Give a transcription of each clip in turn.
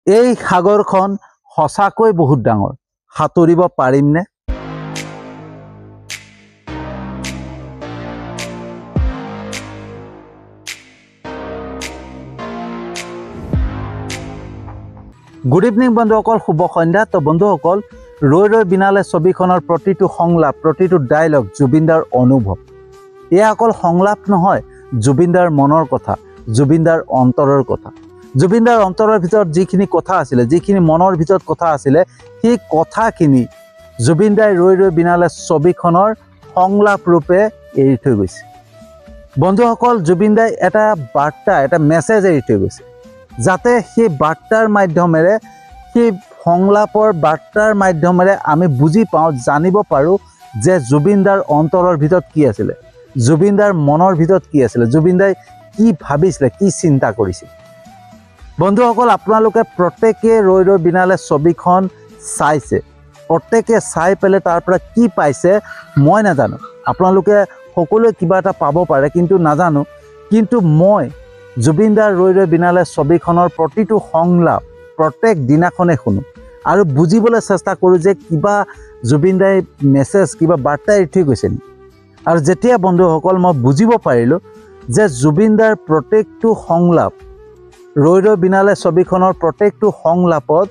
এই সাগৰখন সঁচাকৈ বহুত ডাঙৰ। সাঁতুৰিব পাৰিমনে? গুড ইভিনিং বন্ধুসকল, শুভ সন্ধ্যা। তো বন্ধুসকল, ৰৈ ৰৈ বিনালে ছবিখনৰ প্ৰতিটো সংলাপ, প্ৰতিটো ডায়লগ জুবিনদাৰ অনুভৱ। এয়া অকল সংলাপ নহয়, জুবিনদাৰ মনৰ কথা, জুবিনদাৰ অন্তৰৰ কথা। জুবিনদাৰ অন্তৰৰ ভিতৰত যিখিনি কথা আছিলে, যিখিনি মনৰ ভিতৰত কথা আছিলে, সেই কথাখিনি জুবিনদাই ৰৈ ৰৈ বিনালে ছবিখনৰ সংলাপ ৰূপে এৰি থৈ গৈছে। বন্ধুসকল, জুবিনদাই এটা বাৰ্তা, এটা মেছেজ এৰি থৈ গৈছে, যাতে সেই বাৰ্তাৰ মাধ্যমেৰে, সেই সংলাপৰ বাৰ্তাৰ মাধ্যমেৰে আমি বুজি পাওঁ, জানিব পাৰোঁ যে জুবিনদাৰ অন্তৰৰ ভিতৰত কি আছিলে, জুবিনদাৰ মনৰ ভিতৰত কি আছিলে, জুবিনদাই কি ভাবিছিলে, কি চিন্তা কৰিছিল। বন্ধুসকল, আপোনালোকে প্ৰত্যেকে ৰৈ ৰৈ বিনালে ছবিখন চাইছে, প্ৰত্যেকে চাই পেলাই তাৰ পৰা কি পাইছে মই নাজানো। আপোনালোকে সকলোৱে কিবা এটা পাব পাৰে, কিন্তু নাজানো। কিন্তু মই জুবিনদাৰ ৰৈ ৰৈ বিনালে ছবিখনৰ প্ৰতিটো সংলাপ প্ৰত্যেক দিনাখনে শুনো আৰু বুজিবলৈ চেষ্টা কৰোঁ যে কিবা জুবিনদাই মেছেজ, কিবা বাৰ্তা এৰি থৈ গৈছে নেকি। আৰু যেতিয়া বন্ধুসকল মই বুজিব পাৰিলোঁ যে জুবিনদাৰ প্ৰত্যেকটো সংলাপ, ৰৈ ৰৈ বিনালে ছবিখনৰ প্ৰত্যেকটো সংলাপত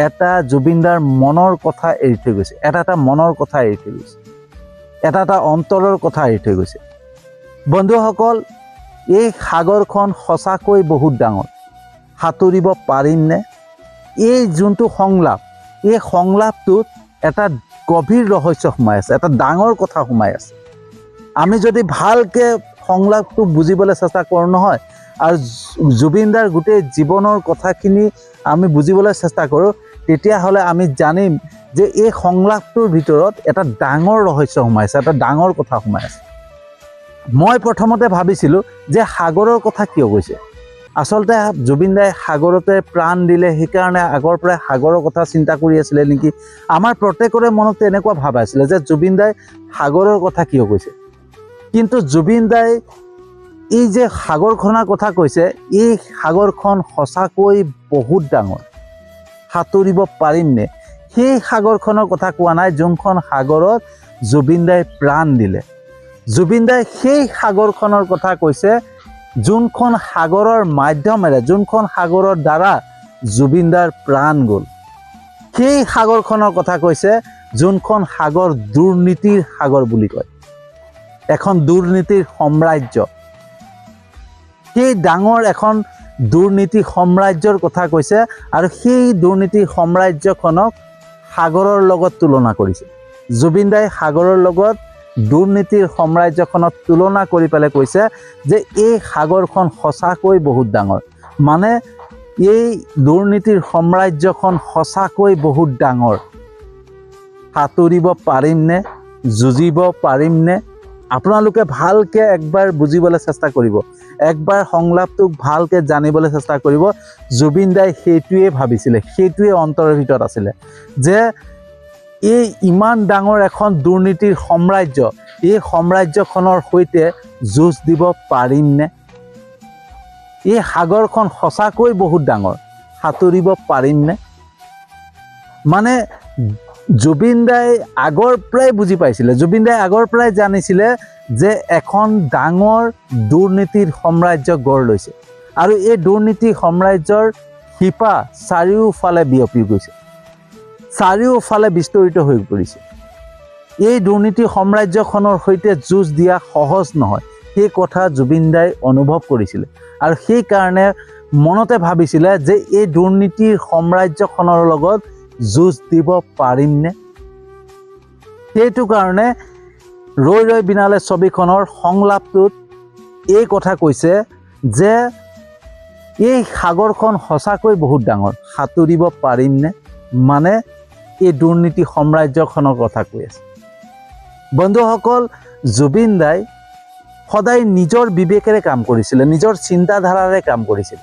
এটা জুবিনদাৰ মনৰ কথা এৰি থৈ গৈছে, এটা এটা মনৰ কথা এৰি থৈ গৈছে, এটা এটা অন্তৰৰ কথা এৰি থৈ গৈছে। বন্ধুসকল, এই সাগৰখন সঁচাকৈ বহুত ডাঙৰ। সাঁতুৰিব পাৰিমনে? এই যোনটো সংলাপ, এই সংলাপটোত এটা গভীৰ ৰহস্য সোমাই আছে, এটা ডাঙৰ কথা সোমাই আছে। আমি যদি ভালকৈ সংলাপটো বুজিবলৈ চেষ্টা কৰোঁ নহয়, আৰু জুবিনদাৰ গোটেই জীৱনৰ কথাখিনি আমি বুজিবলৈ চেষ্টা কৰোঁ, তেতিয়াহ'লে আমি জানিম যে এই সংলাপটোৰ ভিতৰত এটা ডাঙৰ ৰহস্য সোমাই আছে, এটা ডাঙৰ কথা সোমাই আছে। মই প্ৰথমতে ভাবিছিলোঁ যে সাগৰৰ কথা কিয় কৈছে। আচলতে জুবিনদাই সাগৰতে প্ৰাণ দিলে, সেইকাৰণে আগৰ পৰাই সাগৰৰ কথা চিন্তা কৰি আছিলে নেকি। আমাৰ প্ৰত্যেকৰে মনত এনেকুৱা ভাৱ আছিলে যে জুবিনদাই সাগৰৰ কথা কিয় কৈছে। কিন্তু জুবিনদাই এই যে সাগৰখনৰ কথা কৈছে, এই সাগৰখন সঁচাকৈ বহুত ডাঙৰ। সাঁতুৰিব পাৰিমনে? সেই সাগৰখনৰ কথা কোৱা নাই, যোনখন সাগৰত জুবিনদাই প্ৰাণ দিলে। জুবিনদাই সেই সাগৰখনৰ কথা কৈছে, যোনখন সাগৰৰ মাধ্যমেৰে, যোনখন সাগৰৰ দ্বাৰা জুবিনদাৰ প্ৰাণ গ'ল। সেই সাগৰখনৰ কথা কৈছে, যোনখন সাগৰ দুৰ্নীতিৰ সাগৰ বুলি কয়, এখন দুৰ্নীতিৰ সাম্ৰাজ্য। সেই ডাঙৰ এখন দুৰ্নীতি সাম্ৰাজ্যৰ কথা কৈছে, আৰু সেই দুৰ্নীতি সাম্ৰাজ্যখনক সাগৰৰ লগত তুলনা কৰিছে। জুবিনদাই সাগৰৰ লগত দুৰ্নীতিৰ সাম্ৰাজ্যখনত তুলনা কৰি পেলাই কৈছে যে এই সাগৰখন সঁচাকৈ বহুত ডাঙৰ। মানে এই দুৰ্নীতিৰ সাম্ৰাজ্যখন সঁচাকৈ বহুত ডাঙৰ। সাঁতুৰিব পাৰিমনে? যুঁজিব পাৰিমনে? আপোনালোকে ভালকৈ একবাৰ বুজিবলৈ চেষ্টা কৰিব, একবাৰ সংলাপটোক ভালকৈ জানিবলৈ চেষ্টা কৰিব। জুবিনদাই সেইটোৱে ভাবিছিলে, সেইটোৱে অন্তৰৰ ভিতৰত আছিলে যে এই ইমান ডাঙৰ এখন দুৰ্নীতিৰ সাম্ৰাজ্য, এই সাম্ৰাজ্যখনৰ সৈতে যুঁজ দিব পাৰিমনে? এই সাগৰখন সঁচাকৈ বহুত ডাঙৰ। সাঁতুৰিব পাৰিমনে? মানে জুবিনদাই আগৰ পৰাই বুজি পাইছিলে, জুবিনদাই আগৰ পৰাই জানিছিলে যে এখন ডাঙৰ দুৰ্নীতিৰ সাম্ৰাজ্য গঢ় লৈছে, আৰু এই দুৰ্নীতি সাম্ৰাজ্যৰ শিপা চাৰিওফালে বিয়পি গৈছে, চাৰিওফালে বিস্তৰিত হৈ পৰিছে। এই দুৰ্নীতি সাম্ৰাজ্যখনৰ সৈতে যুঁজ দিয়া সহজ নহয়, সেই কথা জুবিনদাই অনুভৱ কৰিছিলে, আৰু সেইকাৰণে মনতে ভাবিছিলে যে এই দুৰ্নীতিৰ সাম্ৰাজ্যখনৰ লগত যুঁজ দিব পাৰিমনে। সেইটো কাৰণে ৰৈ ৰৈ বিনালে ছবিখনৰ সংলাপটোত এই কথা কৈছে যে এই সাগৰখন সঁচাকৈ বহুত ডাঙৰ। সাঁতুৰিব পাৰিমনে? মানে এই দুৰ্নীতি সাম্ৰাজ্যখনৰ কথা কৈ আছে। বন্ধুসকল, জুবিনদাই সদায় নিজৰ বিবেকেৰে কাম কৰিছিলে, নিজৰ চিন্তাধাৰাৰে কাম কৰিছিলে,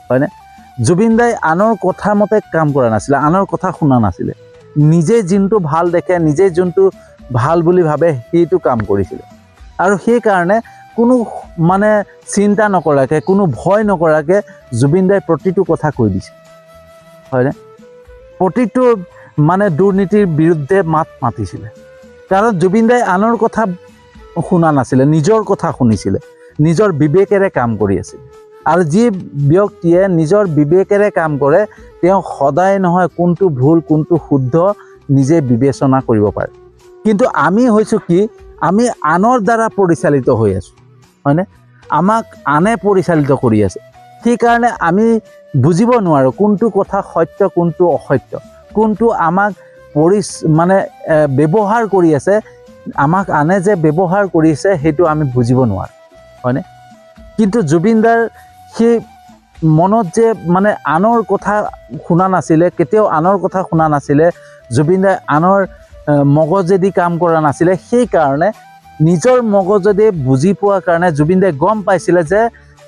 হয়নে? জুবিনদাই আনৰ কথা মতে কাম কৰা নাছিলে, আনৰ কথা শুনা নাছিলে। নিজে যোনটো ভাল দেখে, নিজে যোনটো ভাল বুলি ভাবে, সেইটো কাম কৰিছিলে। আৰু সেইকাৰণে কোনো চিন্তা নকৰাকৈ, কোনো ভয় নকৰাকৈ জুবিনদাই প্ৰতিটো কথা কৈ দিছিল। হয়নে প্ৰতিটো মানে দুৰ্নীতিৰ বিৰুদ্ধে মাত মাতিছিলে কাৰণ জুবিন দাই আনৰ কথা শুনা নাছিলে নিজৰ কথা শুনিছিলে নিজৰ বিবেকেৰে কাম কৰি আছিল আৰু যি ব্যক্তিয়ে নিজৰ বিবেকেৰে কাম কৰে তেওঁ সদায় নহয় কোনটো ভুল কোনটো শুদ্ধ নিজে বিবেচনা কৰিব পাৰে কিন্তু আমি হৈছো কি আমি আনৰ দ্বাৰা পৰিচালিত হৈ আছো হয়নে আমাক আনে পৰিচালিত কৰি আছে সেই কাৰণে আমি বুজিব নোৱাৰো কোনটো কথা সত্য কোনটো অসত্য কোনটো আমাক মানে ব্যৱহাৰ কৰি আছে আমাক আনে যে ব্যৱহাৰ কৰিছে সেইটো আমি বুজিব নোৱাৰো হয়নে কিন্তু জুবিন দাৰ সেই মনত যে মানে আনৰ কথা শুনা নাছিলে কেতিয়াও আনৰ কথা শুনা নাছিলে জুবিন দাই আনৰ মগজেদি কাম কৰা নাছিলে সেই কাৰণে নিজৰ মগজেদি বুজি পোৱাৰ কাৰণে জুবিন দাই গম পাইছিলে যে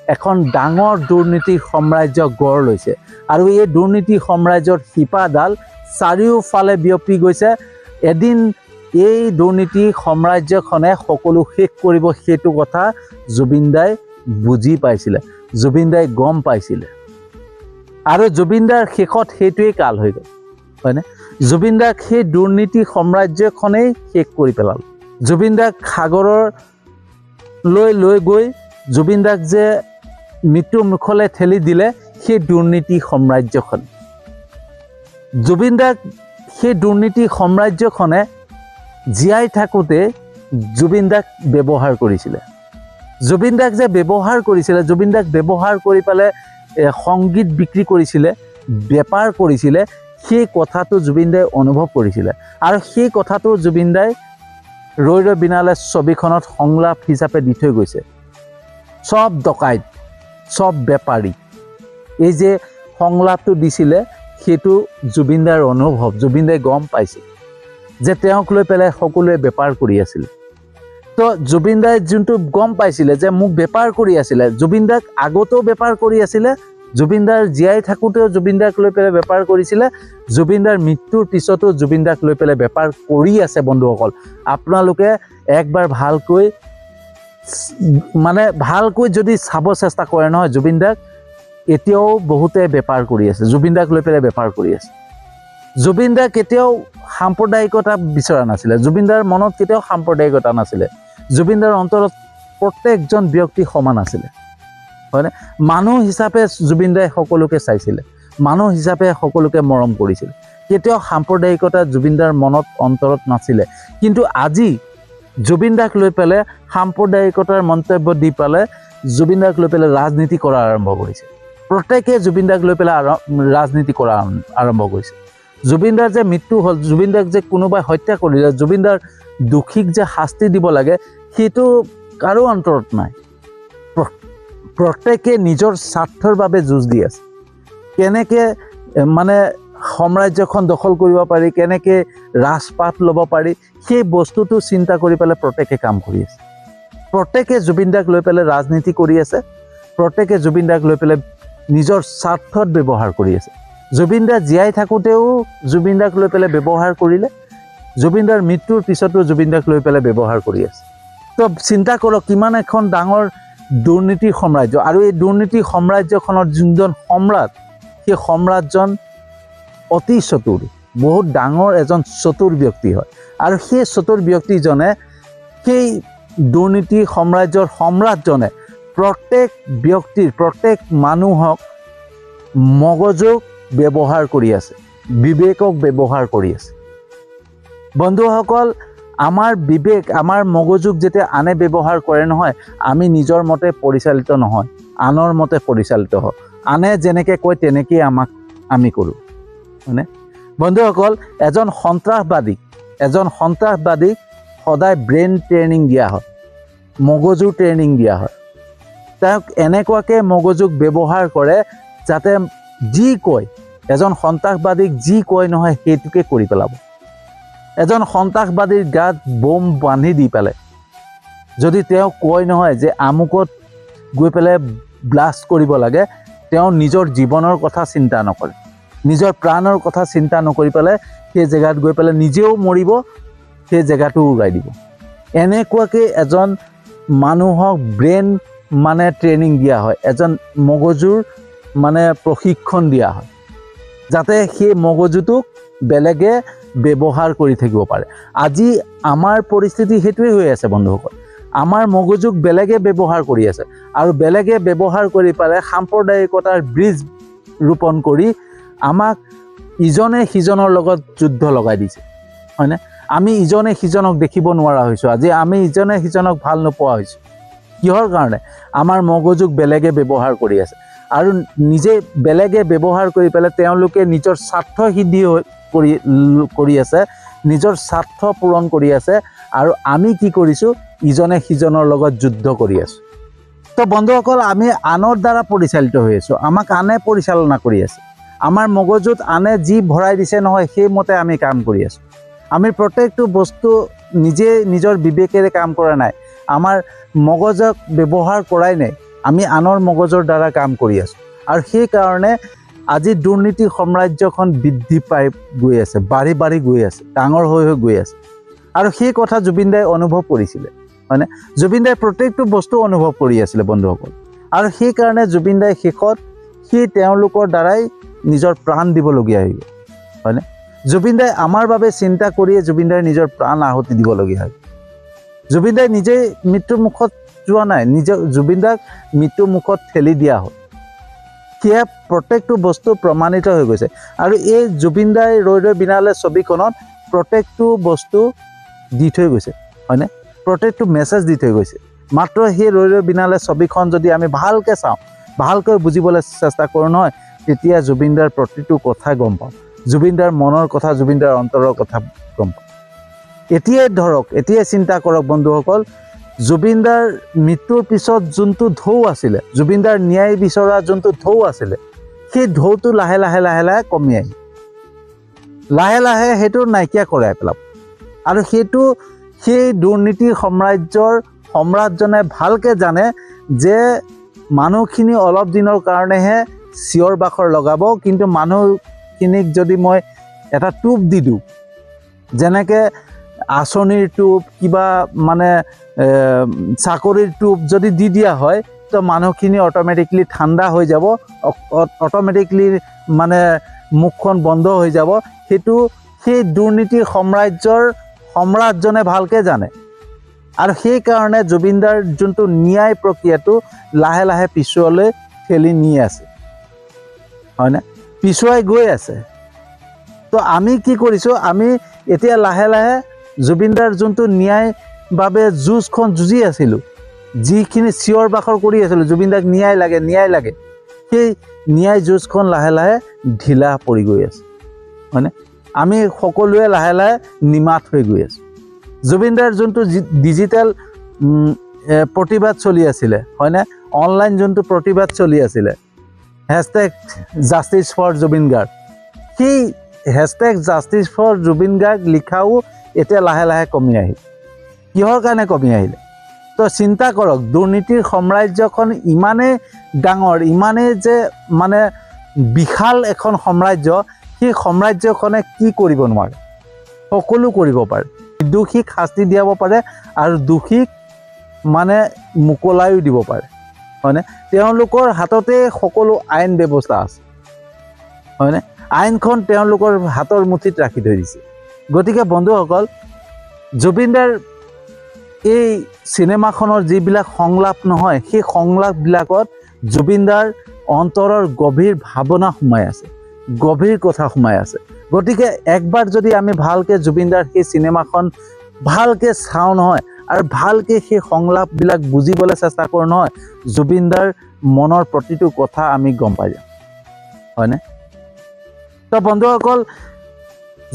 এখন ডাঙৰ দুৰ্নীতি সাম্ৰাজ্য গঢ় লৈছে আৰু এই দুৰ্নীতি সাম্ৰাজ্যৰ শিপাডাল চাৰিওফালে বিয়পি গৈছে এদিন এই দুৰ্নীতি সাম্ৰাজ্যখনে সকলো শেষ কৰিব সেইটো কথা জুবিন দাই বুজি পাইছিলে জুবিন দাই গম পাইছিলে আৰু জুবিন দাৰ শেষত সেইটোৱেই কাল হৈ গ'ল হয়নে জুবিন দাক সেই দুৰ্নীতি সাম্ৰাজ্যখনেই শেষ কৰি পেলাল জুবিন দাক সাগৰৰ লৈ গৈ জুবিন দাক যে মৃত্যুৰ মুখলৈ ঠেলি দিলে সেই দুৰ্নীতি সাম্ৰাজ্যখন জুবিন দাক সেই দুৰ্নীতি সাম্ৰাজ্যখনে জীয়াই থাকোঁতে জুবিন দাক ব্যৱহাৰ কৰিছিলে জুবিন দাক যে ব্যৱহাৰ কৰিছিলে জুবিন দাক ব্যৱহাৰ কৰি পেলাই সংগীত বিক্ৰী কৰিছিলে বেপাৰ কৰিছিলে সেই কথাটো জুবিন দাই অনুভৱ কৰিছিলে আৰু সেই কথাটো জুবিন দাই ৰৈ ৰৈ বিনালে ছবিখনত সংলাপ হিচাপে দি থৈ গৈছে সব ডকাইত সব বেপাৰী এই যে সংলাপটো দিছিলে সেইটো জুবিন দাৰ অনুভৱ জুবিন দাই গম পাইছিল যে তেওঁক লৈ পেলাই সকলোৱে বেপাৰ কৰি আছিল তো জুবিন দাই যোনটো গম পাইছিলে যে মোক বেপাৰ কৰি আছিলে জুবিন দাক আগতেও বেপাৰ কৰি আছিলে জুবিন দাৰ জীয়াই থাকোঁতেও জুবিন দাক লৈ পেলাই বেপাৰ কৰিছিলে জুবিন দাৰ মৃত্যুৰ পিছতো জুবিন দাক লৈ পেলাই বেপাৰ কৰি আছে বন্ধুসকল আপোনালোকে একবাৰ ভালকৈ যদি চাব চেষ্টা কৰে নহয় জুবিন দাক এতিয়াও বহুতে বেপাৰ কৰি আছে জুবিন দাক লৈ পেলাই বেপাৰ কৰি আছে জুবিন দা কেতিয়াও সাম্প্ৰদায়িকতা বিচৰা নাছিলে জুবিন দাৰ মনত কেতিয়াও সাম্প্ৰদায়িকতা নাছিলে জুবিন দাৰ অন্তৰত প্ৰত্যেকজন ব্যক্তি সমান আছিলে হয়নে মানুহ হিচাপে জুবিন দাই সকলোকে চাইছিলে মানুহ হিচাপে সকলোকে মৰম কৰিছিল কেতিয়াও সাম্প্ৰদায়িকতা জুবিন দাৰ মনত অন্তৰত নাছিলে কিন্তু আজি জুবিন দাক লৈ পেলাই সাম্প্ৰদায়িকতাৰ মন্তব্য দি পেলাই জুবিন দাক লৈ পেলাই ৰাজনীতি কৰা আৰম্ভ কৰিছে প্ৰত্যেকে জুবিন দাক লৈ পেলাই ৰাজনীতি কৰা আৰম্ভ কৰিছে জুবিন দাৰ যে মৃত্যু হ'ল জুবিন দাক যে কোনোবাই হত্যা কৰিলে জুবিন দাৰ দোষীক যে শাস্তি দিব লাগে সেইটো কাৰো অন্তৰত নাই প্ৰত্যেকে নিজৰ স্বাৰ্থৰ বাবে যুঁজ দি আছে কেনেকৈ মানে সাম্ৰাজ্যখন দখল কৰিব পাৰি কেনেকৈ ৰাজপাট ল'ব পাৰি সেই বস্তুটো চিন্তা কৰি পেলাই প্ৰত্যেকে কাম কৰি আছে প্ৰত্যেকে জুবিন দাক লৈ পেলাই ৰাজনীতি কৰি আছে প্ৰত্যেকে জুবিন দাক লৈ পেলাই নিজৰ স্বাৰ্থত ব্যৱহাৰ কৰি আছে জুবিন দা জীয়াই থাকোঁতেও জুবিন দাক লৈ পেলাই ব্যৱহাৰ কৰিলে জুবিন দাৰ মৃত্যুৰ পিছতো জুবিন দাক লৈ পেলাই ব্যৱহাৰ কৰি আছে তো চিন্তা কৰক কিমান এখন ডাঙৰ দুৰ্নীতি সাম্ৰাজ্য আৰু এই দুৰ্নীতি সাম্ৰাজ্যখনৰ যোনজন সম্ৰাট সেই সম্ৰাটজন অতি চতুৰ বহুত ডাঙৰ এজন চতুৰ ব্যক্তি হয় আৰু সেই চতুৰ ব্যক্তিজনে সেই দুৰ্নীতি সাম্ৰাজ্যৰ সম্ৰাটজনে প্ৰত্যেক ব্যক্তিৰ প্ৰত্যেক মানুহক মগজুক ব্যৱহাৰ কৰি আছে বিবেকক ব্যৱহাৰ কৰি আছে বন্ধুসকল আমাৰ বিবেক আমাৰ মগজুক যেতিয়া আনে ব্যৱহাৰ কৰে নহয় আমি নিজৰ মতে পৰিচালিত নহয় আনৰ মতে পৰিচালিত হওঁ আনে যেনেকৈ কয় তেনেকেই আমি কৰোঁ হয়নে বন্ধুসকল এজন সন্ত্ৰাসবাদীক সদায় ব্ৰেইন ট্ৰেইনিং দিয়া হয় মগজুৰ ট্ৰেইনিং দিয়া হয় তেওঁক এনেকুৱাকৈ মগজুক ব্যৱহাৰ কৰে যাতে যি কয় এজন সন্ত্ৰাসবাদীক যি কয় নহয় সেইটোকে কৰি পেলাব এজন সন্ত্ৰাসবাদীৰ গাত বোম বান্ধি দি পেলাই যদি তেওঁ কয় নহয় যে আমুকত গৈ পেলাই ব্লাষ্ট কৰিব লাগে তেওঁ নিজৰ জীৱনৰ কথা চিন্তা নকৰে নিজৰ প্ৰাণৰ কথা চিন্তা নকৰি পেলাই সেই জেগাত গৈ পেলাই নিজেও মৰিব সেই জেগাটো উৰাই দিব এনেকুৱাকৈ এজন মানুহক ব্ৰেইন মানে ট্ৰেইনিং দিয়া হয় এজন মগজুৰ মানে প্ৰশিক্ষণ দিয়া হয় যাতে সেই মগজুটোক বেলেগে ব্যৱহাৰ কৰি থাকিব পাৰে। আজি আমাৰ পৰিস্থিতি সেইটোৱে হৈ আছে বন্ধুসকল। আমাৰ মগজুক বেলেগে ব্যৱহাৰ কৰি আছে আৰু বেলেগে ব্যৱহাৰ কৰি পেলাই সাম্প্ৰদায়িকতাৰ বীজ ৰোপণ কৰি আমাক ইজনে সিজনৰ লগত যুদ্ধ লগাই দিছে, হয়নে? আমি ইজনে সিজনক দেখিব নোৱাৰা হৈছোঁ। আজি আমি ইজনে সিজনক ভাল নোপোৱা হৈছোঁ। কিহৰ কাৰণে? আমাৰ মগজুক বেলেগে ব্যৱহাৰ কৰি আছে আৰু নিজে বেলেগে ব্যৱহাৰ কৰি পেলাই তেওঁলোকে নিজৰ স্বাৰ্থ সিদ্ধি কৰি আছে, নিজৰ স্বাৰ্থ পূৰণ কৰি আছে আৰু আমি কি কৰিছোঁ? ইজনে সিজনৰ লগত যুদ্ধ কৰি আছোঁ। তো বন্ধুসকল, আমি আনৰ দ্বাৰা পৰিচালিত হৈ আছোঁ। আমাক আনে পৰিচালনা কৰি আছে। আমাৰ মগজুত আনে যি ভৰাই দিছে নহয়, সেইমতে আমি কাম কৰি আছোঁ। আমি প্ৰত্যেকটো বস্তু নিজে নিজৰ বিবেকেৰে কাম কৰা নাই। আমাৰ মগজক ব্যৱহাৰ কৰাই নাই। আমি আনৰ মগজৰ দ্বাৰা কাম কৰি আছোঁ আৰু সেইকাৰণে আজি দুৰ্নীতি সাম্ৰাজ্যখন বৃদ্ধি পাই গৈ আছে, বাঢ়ি বাঢ়ি গৈ আছে, ডাঙৰ হৈ হৈ গৈ আছে। আৰু সেই কথা জুবিন দাই অনুভৱ কৰিছিলে, হয়নে? জুবিন দাই প্ৰত্যেকটো বস্তু অনুভৱ কৰি আছিলে বন্ধুসকল। আৰু সেইকাৰণে জুবিন দাই শেষত তেওঁলোকৰ দ্বাৰাই নিজৰ প্ৰাণ দিবলগীয়া হৈ গ'ল, হয়নে? জুবিন দাই আমাৰ বাবে চিন্তা কৰিয়ে জুবিন দাই নিজৰ প্ৰাণ আহুতি দিবলগীয়া হয়। জুবিন দাই নিজেই মৃত্যুৰ মুখত যোৱা নাই, জুবিন দাক মৃত্যুৰ মুখত ঠেলি দিয়া হ'ল। সেয়া প্ৰত্যেকটো বস্তু প্ৰমাণিত হৈ গৈছে। আৰু এই জুবিন দাই ৰৈ ৰৈ বিনালে ছবিখনত প্ৰত্যেকটো বস্তু দি থৈ গৈছে, হয়নে? প্ৰত্যেকটো মেছেজ দি থৈ গৈছে। মাত্ৰ সেই ৰৈ ৰৈ বিনালে ছবিখন যদি আমি ভালকৈ চাওঁ, ভালকৈ বুজিবলৈ চেষ্টা কৰোঁ নহয়, তেতিয়া জুবিন দাৰ প্ৰতিটো কথা গম পাওঁ। জুবিন দাৰ মনৰ কথা, জুবিন দাৰ অন্তৰৰ কথা গম পাওঁ। এতিয়াই চিন্তা কৰক বন্ধুসকল, জুবিন দাৰ মৃত্যুৰ পিছত যোনটো ঢৌ আছিলে, জুবিন দাৰ ন্যায় বিচৰা যোনটো ঢৌ আছিলে, সেই ঢৌটো লাহে লাহে লাহে লাহে কমি আহি লাহে লাহে সেইটো নাইকিয়া কৰাই পেলাব। আৰু সেই দুৰ্নীতিৰ সম্ৰাটজনে ভালকৈ জানে যে মানুহখিনি অলপ দিনৰ কাৰণেহে চিঞৰ বাখৰ লগাব, কিন্তু মানুহখিনিক যদি মই এটা টোপ দি দিওঁ, যেনেকৈ আঁচনিৰ টোপ, কিবা মানে চাকৰিৰ টোপ যদি দি দিয়া হয়, তো মানুহখিনি অট'মেটিকলি ঠাণ্ডা হৈ যাব, অট'মেটিকলি মানে মুখখন বন্ধ হৈ যাব। সেই দুৰ্নীতিৰ সম্ৰাটজনে ভালকৈ জানে। আৰু সেইকাৰণে জুবিনদাৰ যোনটো ন্যায় প্ৰক্ৰিয়াটো লাহে লাহে পিছুৱালৈ ঠেলি নি আছে, হয়নে? পিছুৱাই গৈ আছে। তো আমি কি কৰিছোঁ? আমি এতিয়া লাহে লাহে জুবিনদাৰ যোনটো ন্যায় বাবে যুঁজখন যুঁজি আছিলোঁ, যিখিনি চিঞৰ বাখৰ কৰি আছিলোঁ, জুবিনদাক ন্যায় লাগে, ন্যায় লাগে, সেই ন্যায় যুঁজখন লাহে লাহে ঢিলা পৰি গৈ আছে, হয়নে? আমি সকলোৱে লাহে লাহে নিমাত হৈ গৈ আছোঁ। জুবিনদাৰ যোনটো ডিজিটেল প্ৰতিবাদ চলি আছিলে, হয়নে? অনলাইন যোনটো প্ৰতিবাদ চলি আছিলে, #JusticeForJubinGarg, সেই #JusticeForJubinGarg লিখাও এতিয়া লাহে লাহে কমি আহিল। কিহৰ কাৰণে কমি আহিলে? তো চিন্তা কৰক, দুৰ্নীতিৰ সাম্ৰাজ্যখন ইমানেই ডাঙৰ, ইমানেই যে মানে বিশাল এখন সাম্ৰাজ্য, সেই সাম্ৰাজ্যখনে কি কৰিব নোৱাৰে? সকলো কৰিব পাৰে। দোষীক শাস্তি দিয়াব পাৰে আৰু দোষীক মানে মোকলাইও দিব পাৰে, হয়নে? তেওঁলোকৰ হাততে সকলো আইন ব্যৱস্থা আছে, হয়নে? আইনখন তেওঁলোকৰ হাতৰ মুঠিত ৰাখি থৈ দিছে। গতিকে বন্ধুসকল, জুবিনদাৰ এই চিনেমাখনৰ যিবিলাক সংলাপ নহয়, সেই সংলাপবিলাকত জুবিনদাৰ অন্তৰৰ গভীৰ ভাৱনা সোমাই আছে, গভীৰ কথা সোমাই আছে। গতিকে একবাৰ যদি আমি ভালকৈ জুবিনদাৰ সেই চিনেমাখন ভালকৈ চাওঁ নহয়, আৰু ভালকৈ সেই সংলাপবিলাক বুজিবলৈ চেষ্টা কৰোঁ নহয়, জুবিনদাৰ মনৰ প্ৰতিটো কথা আমি গম পাই যাম, হয়নে? তো বন্ধুসকল,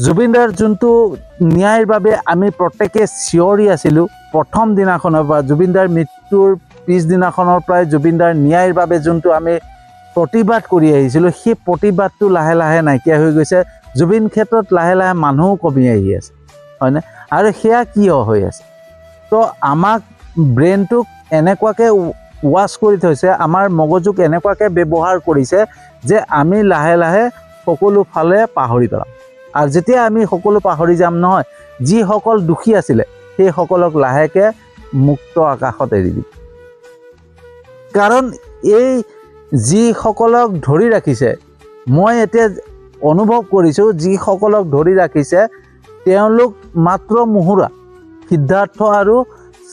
জুবিনদাৰ যোনটো ন্যায়ৰ বাবে আমি প্ৰত্যেকে চিঞৰি আছিলোঁ প্ৰথম দিনাখনৰ পৰা, জুবিনদাৰ মৃত্যুৰ পিছদিনাখনৰ পৰাই জুবিনদাৰ ন্যায়ৰ বাবে যোনটো আমি প্ৰতিবাদ কৰি আহিছিলোঁ, সেই প্ৰতিবাদটো লাহে লাহে নাইকিয়া হৈ গৈছে। জুবিন ক্ষেত্ৰত লাহে লাহে মানুহো কমি আহি আছে, হয়নে? আৰু সেয়া কিয় হৈ আছে? তো আমাক ব্ৰেইনটোক এনেকুৱাকৈ ৱাছ কৰি থৈছে, আমাৰ মগজুক এনেকুৱাকৈ ব্যৱহাৰ কৰিছে যে আমি লাহে লাহে সকলো ফালে পাহৰি পেলাম। আৰু যেতিয়া আমি সকলো পাহৰি যাম নহয়, যিসকল দোষী আছিলে সেইসকলক লাহেকৈ মুক্ত আকাশত এৰি দিম। কাৰণ এই যিসকলক ধৰি ৰাখিছে, মই এতিয়া অনুভৱ কৰিছোঁ যিসকলক ধৰি ৰাখিছে তেওঁলোক মাত্ৰ মুহুৰা। সিদ্ধাৰ্থ আৰু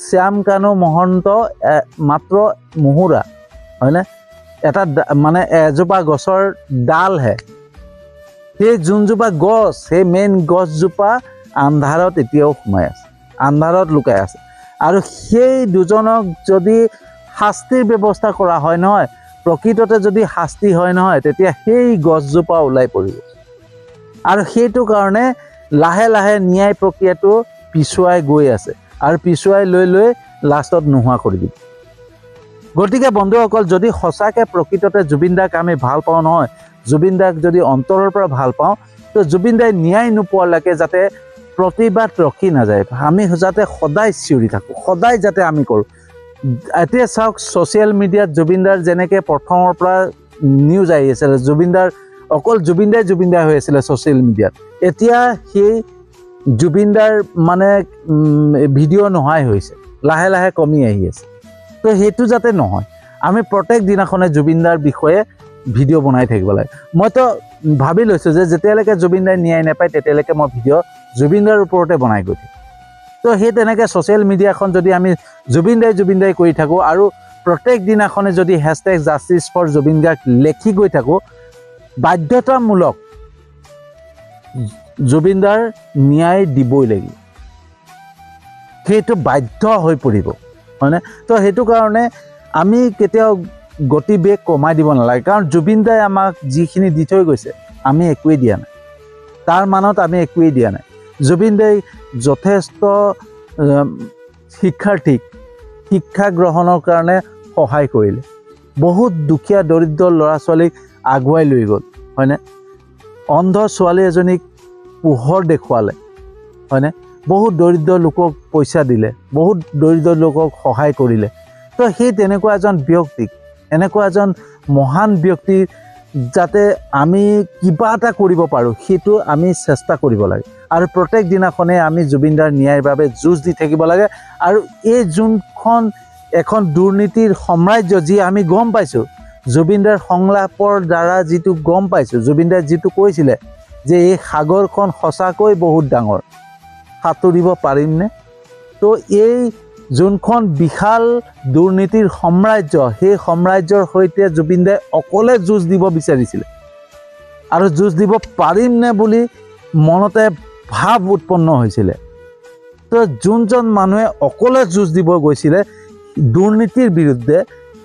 শ্যাম কানু মহন্ত মাত্ৰ মুহুৰা, হয়নে? এটা মানে এজোপা গছৰ ডালহে। সেই যোনজোপা গছ, সেই মেইন গছজোপা আন্ধাৰত এতিয়াও সোমাই আছে, আন্ধাৰত লুকাই আছে। আৰু সেই দুজনক যদি শাস্তিৰ ব্যৱস্থা কৰা হয় নহয়, প্ৰকৃততে যদি শাস্তি হয় নহয়, তেতিয়া সেই গছজোপা ওলাই পৰিব। আৰু সেইটো কাৰণে লাহে লাহে ন্যায় প্ৰক্ৰিয়াটো পিছুৱাই গৈ আছে আৰু পিছুৱাই লৈ লৈ লাষ্টত নোহোৱা কৰি দিব। গতিকে বন্ধুসকল, যদি সঁচাকৈ প্ৰকৃততে জুবিন দাক আমি ভাল পাওঁ নহয়, জুবিন দাক যদি অন্তৰৰ পৰা ভাল পাওঁ, তো জুবিন দাই ন্যায় নোপোৱালৈকে যাতে প্ৰতিবাদ ৰখি নাযায়, আমি যাতে সদায় চিঞৰি থাকোঁ, সদায় যাতে আমি কৰোঁ। এতিয়া চাওক, ছ'চিয়েল মিডিয়াত জুবিন দাৰ যেনেকৈ প্ৰথমৰ পৰা নিউজ আহি আছিলে, অকল জুবিন দাই হৈ আছিলে ছ'চিয়েল মিডিয়াত। এতিয়া সেই জুবিন দাৰ মানে ভিডিঅ' নোহোৱাই হৈছে, লাহে লাহে কমি আহি আছে। তো সেইটো যাতে নহয়, আমি প্ৰত্যেক দিনাখনে জুবিন দাৰ বিষয়ে ভিডিঅ' বনাই থাকিব লাগে। মইতো ভাবি লৈছোঁ যে যেতিয়ালৈকে জুবিন দাই ন্যায় নাপায় তেতিয়ালৈকে মই ভিডিঅ' জুবিন দাৰ ওপৰতে বনাই গৈ থাকিম। তো সেই তেনেকৈ ছ'চিয়েল মিডিয়াখন যদি আমি জুবিন দাই কৰি থাকোঁ আৰু প্ৰত্যেক দিনাখনে যদি হেছটেগ জাষ্টিছ ফৰ জুবিন দাক লেখি গৈ থাকোঁ, বাধ্যতামূলক জুবিন দাৰ ন্যায় দিবই লাগিব, সেইটো বাধ্য হৈ পৰিব, হয়নে? তো সেইটো কাৰণে আমি কেতিয়াও গতিবেগ কমাই দিব নালাগে, কাৰণ জুবিন দাই আমাক যিখিনি দি থৈ গৈছে আমি একোৱেই দিয়া নাই, তাৰ মানত আমি একোৱেই দিয়া নাই। জুবিন দাই যথেষ্ট শিক্ষাৰ্থীক শিক্ষা গ্ৰহণৰ কাৰণে সহায় কৰিলে, বহুত দুখীয়া দৰিদ্ৰ ল'ৰা ছোৱালীক আগুৱাই লৈ গ'ল, হয়নে? অন্ধ ছোৱালী এজনীক পোহৰ দেখুৱালে, হয়নে? বহুত দৰিদ্ৰ লোকক পইচা দিলে, বহুত দৰিদ্ৰ লোকক সহায় কৰিলে। তো সেই তেনেকুৱা এজন ব্যক্তিক, এনেকুৱা এজন মহান ব্যক্তিৰ যাতে আমি কিবা এটা কৰিব পাৰোঁ, সেইটো আমি চেষ্টা কৰিব লাগে। আৰু প্ৰত্যেক দিনাখনে আমি জুবিন দাৰ ন্যায়ৰ বাবে যুঁজ দি থাকিব লাগে। আৰু এই যোনখন এখন দুৰ্নীতিৰ সাম্ৰাজ্য, যি আমি গম পাইছোঁ, জুবিন দাৰ সংলাপৰ দ্বাৰা যিটো গম পাইছোঁ, জুবিন দাই যিটো কৈছিলে যে এই সাগৰখন সঁচাকৈ বহুত ডাঙৰ, সাঁতুৰিব পাৰিমনে? তো এই যোনখন বিশাল দুৰ্নীতিৰ সাম্ৰাজ্য, সেই সাম্ৰাজ্যৰ সৈতে জুবিন দাই অকলে যুঁজ দিব বিচাৰিছিলে, আৰু যুঁজ দিব পাৰিমনে বুলি মনতে ভাৱ উৎপন্ন হৈছিলে। তো যোনজন মানুহে অকলে যুঁজ দিব গৈছিলে দুৰ্নীতিৰ বিৰুদ্ধে,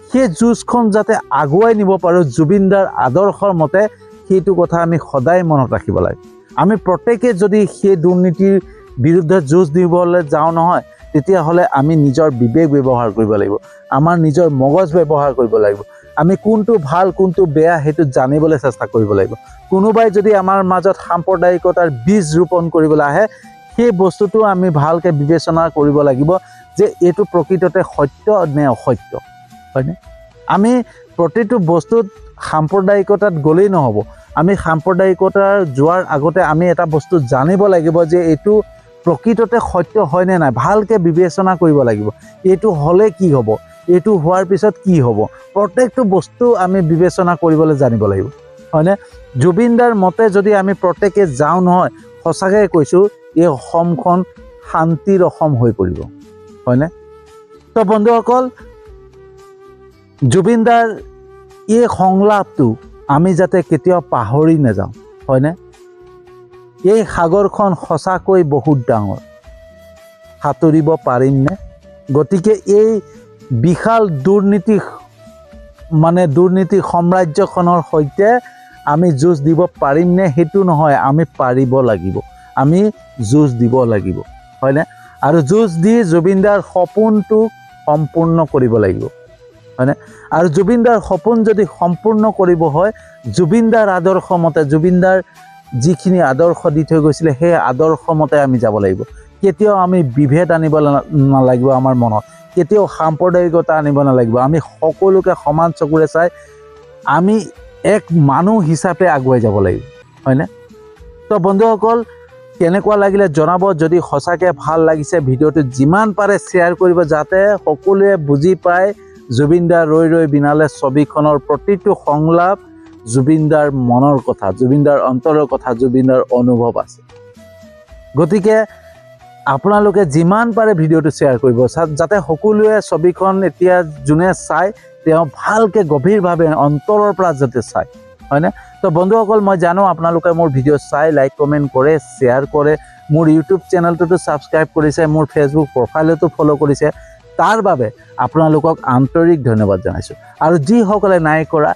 সেই যুঁজখন যাতে আগুৱাই নিব পাৰোঁ জুবিন দাৰ আদৰ্শৰ মতে, সেইটো কথা আমি সদায় মনত ৰাখিব লাগে। আমি প্ৰত্যেকে যদি সেই দুৰ্নীতিৰ বিৰুদ্ধে যুঁজ দিবলৈ যাওঁ নহয়, তেতিয়াহ'লে আমি নিজৰ বিবেক ব্যৱহাৰ কৰিব লাগিব, আমাৰ নিজৰ মগজ ব্যৱহাৰ কৰিব লাগিব। আমি কোনটো ভাল কোনটো বেয়া সেইটো জানিবলৈ চেষ্টা কৰিব লাগিব। কোনোবাই যদি আমাৰ মাজত সাম্প্ৰদায়িকতাৰ বীজ ৰোপণ কৰিবলৈ আহে, সেই বস্তুটো আমি ভালকৈ বিবেচনা কৰিব লাগিব যে এইটো প্ৰকৃততে সত্য নে অসত্য, হয়নে? আমি প্ৰতিটো বস্তুত সাম্প্ৰদায়িকতাত গ'লেই নহ'ব, আমি সাম্প্ৰদায়িকতাৰ যোৱাৰ আগতে আমি এটা বস্তু জানিব লাগিব যে এইটো প্ৰকৃততে সত্য হয়নে নাই, ভালকৈ বিবেচনা কৰিব লাগিব। এইটো হ'লে কি হ'ব, এইটো হোৱাৰ পিছত কি হ'ব, প্ৰত্যেকটো বস্তু আমি বিবেচনা কৰিবলৈ জানিব লাগিব, হয়নে? জুবিন দাৰ মতে যদি আমি প্ৰত্যেকে যাওঁ নহয়, সঁচাকৈ কৈছোঁ এই অসমখন শান্তিৰ অসম হৈ পৰিব, হয়নে? তো বন্ধুসকল, জুবিন দাৰ এই সংলাপটো আমি যাতে কেতিয়াও পাহৰি নাযাওঁ, হয়নে? এই সাগৰখন সঁচাকৈ বহুত ডাঙৰ, সাঁতুৰিব পাৰিমনে? গতিকে এই বিশাল দুৰ্নীতি সাম্ৰাজ্যখনৰ সৈতে আমি যুঁজ দিব পাৰিমনে? সেইটো নহয়, আমি পাৰিব লাগিব, আমি যুঁজ দিব লাগিব, হয়নে? আৰু যুঁজ দি জুবিন দাৰ সপোনটো সম্পূৰ্ণ কৰিব লাগিব, হয়নে? আৰু জুবিন দাৰ সপোন যদি সম্পূৰ্ণ কৰিব হয়, জুবিন দাৰ আদৰ্শ মতে, জুবিন দাৰ যিখিনি আদৰ্শ দি থৈ গৈছিলে সেই আদৰ্শ মতে আমি যাব লাগিব। কেতিয়াও আমি বিভেদ আনিব নালাগিব আমাৰ মনত, কেতিয়াও সাম্প্ৰদায়িকতা আনিব নালাগিব। আমি সকলোকে সমান চকুৰে চাই আমি এক মানুহ হিচাপে আগুৱাই যাব লাগিব, হয়নে? তো বন্ধুসকল, কেনেকুৱা লাগিলে জনাব। যদি সঁচাকৈ ভাল লাগিছে ভিডিঅ'টো যিমান পাৰে শ্বেয়াৰ কৰিব, যাতে সকলোৱে বুজি পায় জুবিন দা ৰৈ ৰৈ বিনালে ছবিখনৰ প্ৰতিটো সংলাপ জুবিনদাৰ মনৰ কথা, জুবিনদাৰ অন্তৰৰ কথা, জুবিনদাৰ অনুভৱ আছে। গতিকে আপোনালোকে যিমান পাৰে ভিডিঅ'টো শ্বেয়াৰ কৰিব যাতে সকলোৱে ছবিখন এতিয়া যোনে চায় তেওঁ ভালকৈ গভীৰভাৱে অন্তৰৰ পৰা যাতে চায়, হয়নে? তো বন্ধুসকল, মই জানো আপোনালোকে মোৰ ভিডিঅ' চাই লাইক কমেণ্ট কৰে, শ্বেয়াৰ কৰে, মোৰ ইউটিউব চেনেলটোতো ছাবস্ক্ৰাইব কৰিছে, মোৰ ফেচবুক প্ৰফাইলতো ফ'ল' কৰিছে। তাৰ বাবে আপোনালোকক আন্তৰিক ধন্যবাদ জনাইছোঁ। আৰু যিসকলে নাই কৰা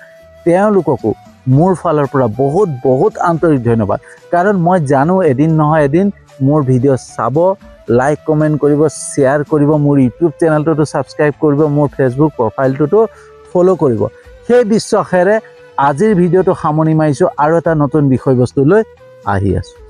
তেওঁলোককো মোৰ ফালৰ পৰা বহুত বহুত আন্তৰিক ধন্যবাদ। কাৰণ মই জানো এদিন নহয় এদিন মোৰ ভিডিঅ' চাব, লাইক কমেণ্ট কৰিব, শ্বেয়াৰ কৰিব, মোৰ ইউটিউব চেনেলটোতো ছাবস্ক্ৰাইব কৰিব, মোৰ ফেচবুক প্ৰফাইলটোতো ফ'ল' কৰিব। সেই বিশ্বাসেৰে আজিৰ ভিডিঅ'টো সামৰণি মাৰিছোঁ আৰু এটা নতুন বিষয়বস্তু লৈ আহি আছোঁ।